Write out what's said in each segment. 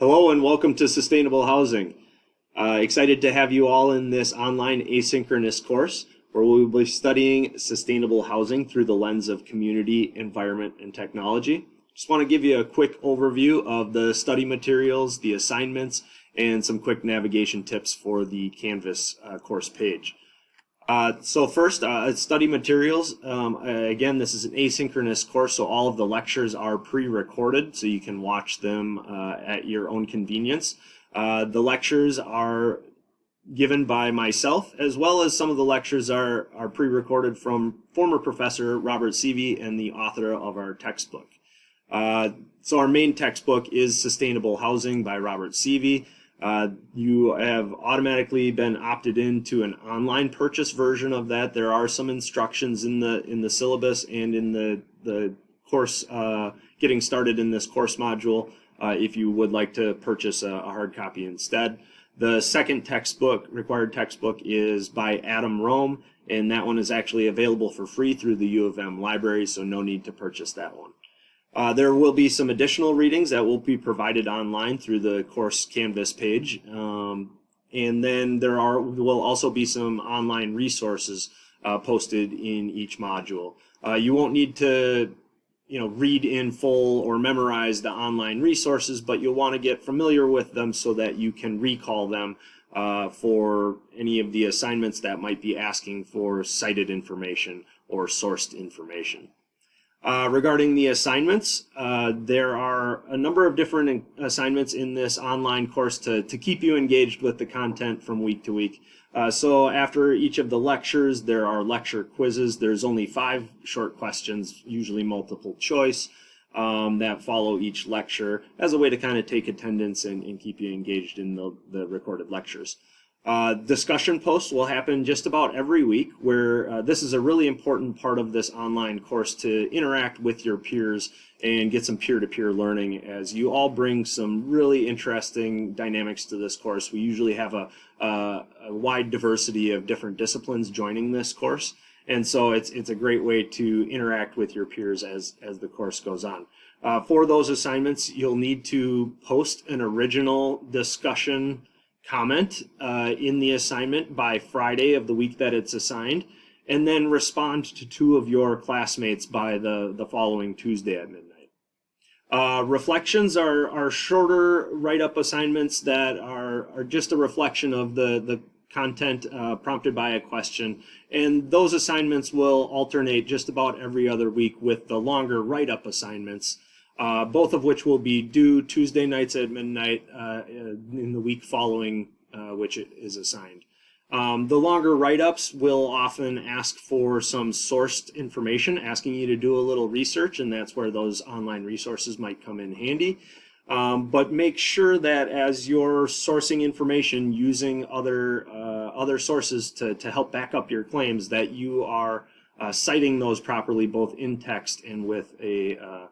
Hello and welcome to Sustainable Housing. Excited to have you all in this online asynchronous course where we will be studying sustainable housing through the lens of community, environment, and technology. Just want to give you a quick overview of the study materials, the assignments, and some quick navigation tips for the Canvas course page. So first, study materials. Again, this is an asynchronous course, so all of the lectures are pre-recorded, so you can watch them at your own convenience. The lectures are given by myself, as well as some of the lectures are pre-recorded from former professor Robert Seavey and the author of our textbook. So our main textbook is Sustainable Housing by Robert Seavey. You have automatically been opted into an online purchase version of that. There are some instructions in the syllabus and in the course getting started in this course module if you would like to purchase a hard copy instead. The second textbook, required textbook, is by Adam Rome, and that one is actually available for free through the U of M library, so no need to purchase that one. There will be some additional readings that will be provided online through the course Canvas page. And then will also be some online resources posted in each module. You won't need to read in full or memorize the online resources, but you'll want to get familiar with them so that you can recall them for any of the assignments that might be asking for cited information or sourced information. Regarding the assignments, there are a number of different assignments in this online course to keep you engaged with the content from week to week. So after each of the lectures, there are lecture quizzes. There's only 5 short questions, usually multiple choice, that follow each lecture as a way to kind of take attendance and keep you engaged in the recorded lectures. Discussion posts will happen just about every week, where this is a really important part of this online course, to interact with your peers and get some peer-to-peer learning, as you all bring some really interesting dynamics to this course. We usually have a wide diversity of different disciplines joining this course, and so it's a great way to interact with your peers as the course goes on. For those assignments, you'll need to post an original discussion comment in the assignment by Friday of the week that it's assigned, and then respond to 2 of your classmates by the following Tuesday at midnight. Reflections are shorter write-up assignments that are just a reflection of the content prompted by a question, and those assignments will alternate just about every other week with the longer write-up assignments, both of which will be due Tuesday nights at midnight in the week following which it is assigned. The longer write-ups will often ask for some sourced information, asking you to do a little research, and that's where those online resources might come in handy. But make sure that as you're sourcing information using other sources to help back up your claims, that you are citing those properly, both in text and with a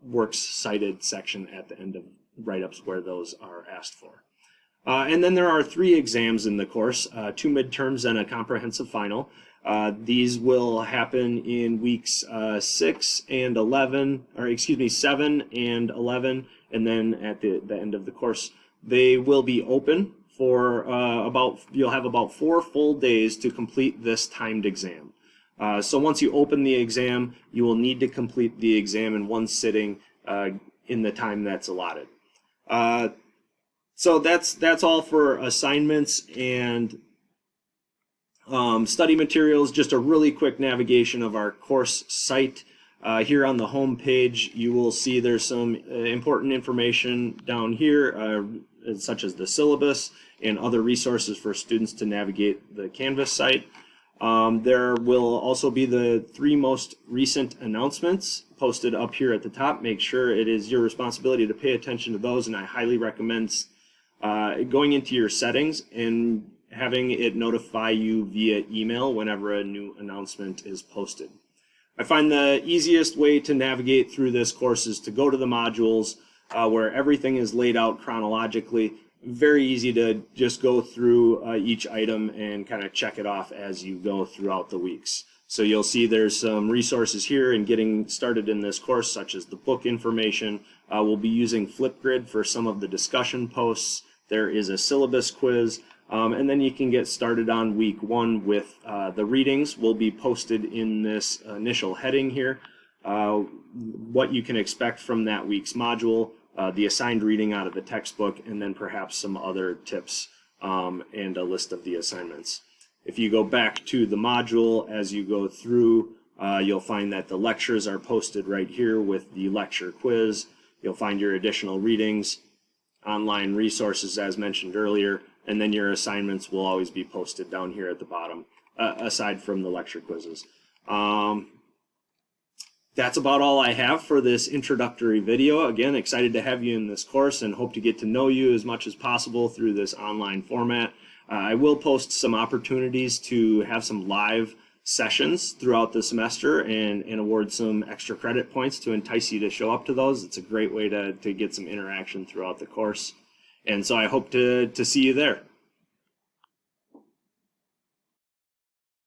works cited section at the end of write-ups where those are asked for. And then there are 3 exams in the course, 2 midterms and a comprehensive final. These will happen in weeks 6 and 11, or excuse me, 7 and 11, and then at the end of the course. They will be open for you'll have about 4 full days to complete this timed exam. So once you open the exam, you will need to complete the exam in one sitting in the time that's allotted. So that's all for assignments and study materials. Just a really quick navigation of our course site. Here on the home page, you will see there's some important information down here, such as the syllabus and other resources for students to navigate the Canvas site. There will also be the 3 most recent announcements posted up here at the top. Make sure it is your responsibility to pay attention to those, and I highly recommend going into your settings and having it notify you via email whenever a new announcement is posted. I find the easiest way to navigate through this course is to go to the modules where everything is laid out chronologically. Very easy to just go through each item and kind of check it off as you go throughout the weeks. So you'll see there's some resources here in getting started in this course, such as the book information. We'll be using Flipgrid for some of the discussion posts. There is a syllabus quiz, and then you can get started on week 1 with the readings will be posted in this initial heading here. What you can expect from that week's module, the assigned reading out of the textbook, and then perhaps some other tips and a list of the assignments. If you go back to the module as you go through, you'll find that the lectures are posted right here with the lecture quiz. You'll find your additional readings, online resources as mentioned earlier, and then your assignments will always be posted down here at the bottom, aside from the lecture quizzes. That's about all I have for this introductory video. Again, excited to have you in this course and hope to get to know you as much as possible through this online format. I will post some opportunities to have some live sessions throughout the semester and award some extra credit points to entice you to show up to those. It's a great way to get some interaction throughout the course. And so I hope to see you there.